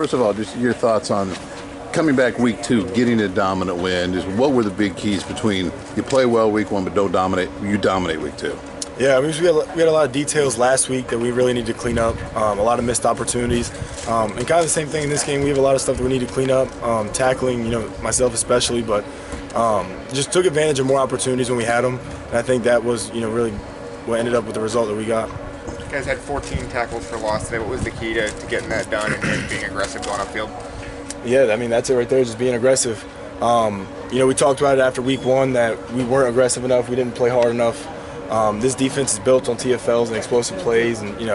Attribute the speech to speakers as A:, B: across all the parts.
A: First of all, just your thoughts on coming back week 2, getting a dominant win. Just what were the big keys between you play well week 1 but don't dominate, you dominate week 2?
B: Yeah, we had a lot of details last week that we really need to clean up, a lot of missed opportunities. And kind of the same thing in this game. We have a lot of stuff that we need to clean up, tackling, myself especially, but just took advantage of more opportunities when we had them. And I think that was, really what ended up with the result that we got.
C: You guys had 14 tackles for loss today. What was the key to getting that done and being aggressive going upfield?
B: Yeah, I mean, that's it right there, just being aggressive. We talked about it after week 1 that we weren't aggressive enough. We didn't play hard enough. This defense is built on TFLs and explosive plays and,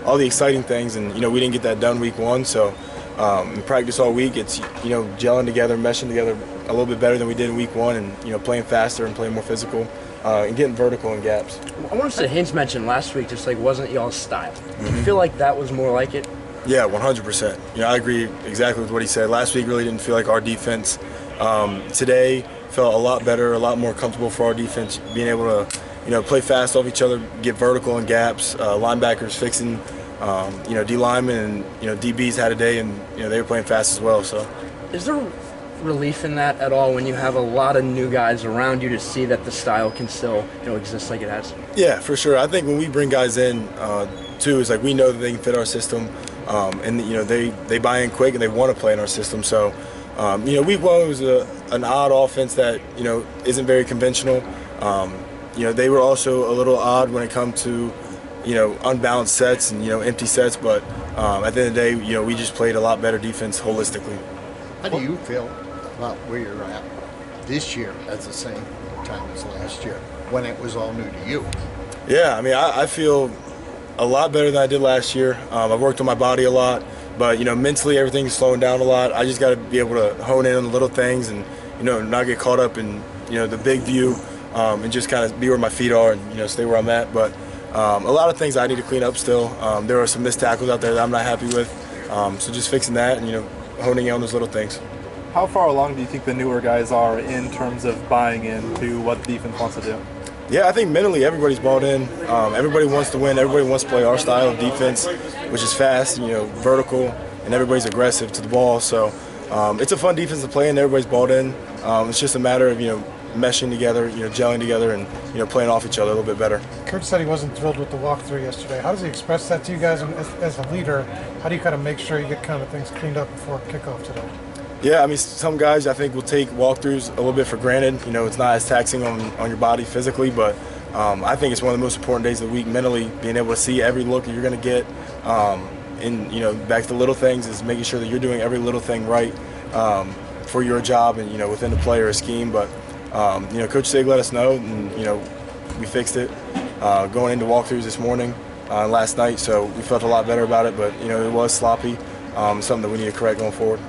B: all the exciting things. And, we didn't get that done week 1. So in practice all week, it's, gelling together, meshing together a little bit better than we did in week 1 and, playing faster and playing more physical. And getting vertical in gaps.
D: I want to say Hinch mentioned last week just wasn't y'all's style. Do you feel like that was more like it?
B: Yeah, 100%. I agree exactly with what he said. Last week really didn't feel like our defense. Today felt a lot better, a lot more comfortable for our defense, being able to play fast off each other, get vertical in gaps, linebackers fixing, D linemen and DBs had a day and they were playing fast as well. So,
D: is there relief in that at all when you have a lot of new guys around you to see that the style can still exist like it has?
B: Yeah, for sure. I think when we bring guys in too, it's we know that they can fit our system, and they buy in quick and they want to play in our system. So week 1 was an odd offense that isn't very conventional. They were also a little odd when it comes to unbalanced sets and empty sets, but at the end of the day, we just played a lot better defense holistically.
E: How do you feel about where you're at this year at the same time as last year when it was all new to you?
B: Yeah, I mean, I feel a lot better than I did last year. I've worked on my body a lot, but mentally everything's slowing down a lot. I just got to be able to hone in on the little things and not get caught up in the big view, and just kind of be where my feet are and stay where I'm at. But a lot of things I need to clean up still. There are some missed tackles out there that I'm not happy with, so just fixing that and honing in on those little things.
F: How far along do you think the newer guys are in terms of buying into what the defense wants to do?
B: Yeah, I think mentally everybody's bought in. Everybody wants to win. Everybody wants to play our style of defense, which is fast, vertical, and everybody's aggressive to the ball. So it's a fun defense to play, and everybody's bought in. It's just a matter of meshing together, gelling together, and playing off each other a little bit better.
G: Coach said he wasn't thrilled with the walkthrough yesterday. How does he express that to you guys? And as a leader, how do you kind of make sure you get kind of things cleaned up before kickoff today?
B: Yeah, I mean, some guys I think will take walkthroughs a little bit for granted. It's not as taxing on your body physically, but I think it's one of the most important days of the week mentally, being able to see every look that you're going to get. And, back to the little things is making sure that you're doing every little thing right for your job and, within the play or a scheme. But, Coach Sig let us know, and, we fixed it going into walkthroughs this morning, last night. So we felt a lot better about it, but, it was sloppy, something that we need to correct going forward.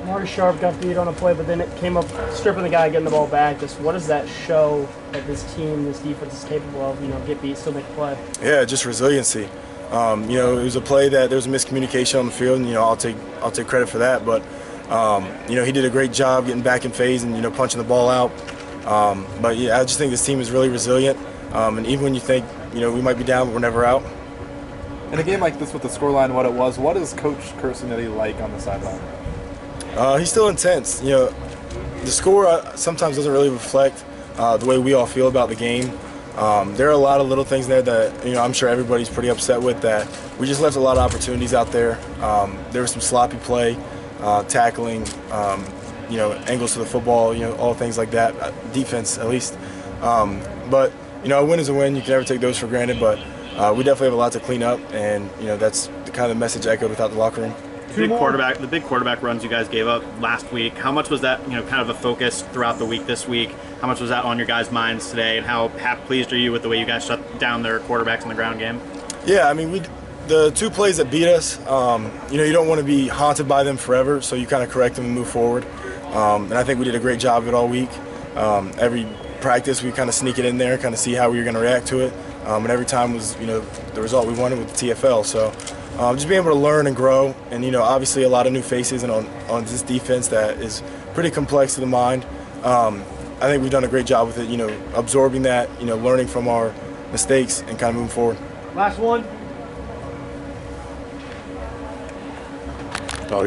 H: Marty Sharp got beat on a play, but then it came up stripping the guy, getting the ball back. Just what does that show that this team, this defense is capable of? Get beat, still make a play.
B: Yeah, just resiliency. It was a play that there was a miscommunication on the field, and I'll take credit for that. But he did a great job getting back in phase and punching the ball out. But yeah, I just think this team is really resilient. And even when you think we might be down, but we're never out.
F: In a game like this with the scoreline, what it was, what is Coach Cursinelli like on the sideline?
B: He's still intense. The score sometimes doesn't really reflect the way we all feel about the game. There are a lot of little things there that I'm sure everybody's pretty upset with. That we just left a lot of opportunities out there. There was some sloppy play, tackling, angles to the football, all things like that. Defense, at least. But a win is a win. You can never take those for granted. But we definitely have a lot to clean up, and that's the kind of message echoed without the locker room.
I: The big quarterback runs you guys gave up last week, how much was that, kind of a focus throughout the week this week? How much was that on your guys' minds today, and how pleased are you with the way you guys shut down their quarterbacks in the ground game?
B: Yeah, I mean, the 2 plays that beat us, you don't want to be haunted by them forever, so you kind of correct them and move forward. And I think we did a great job of it all week. Every practice, we kind of sneak it in there, kind of see how we were going to react to it. And every time was, the result we wanted with the TFL. So just being able to learn and grow, and obviously a lot of new faces and on this defense that is pretty complex to the mind. I think we've done a great job with it, absorbing that, learning from our mistakes and kind of moving forward.
H: Last one.
A: Oh,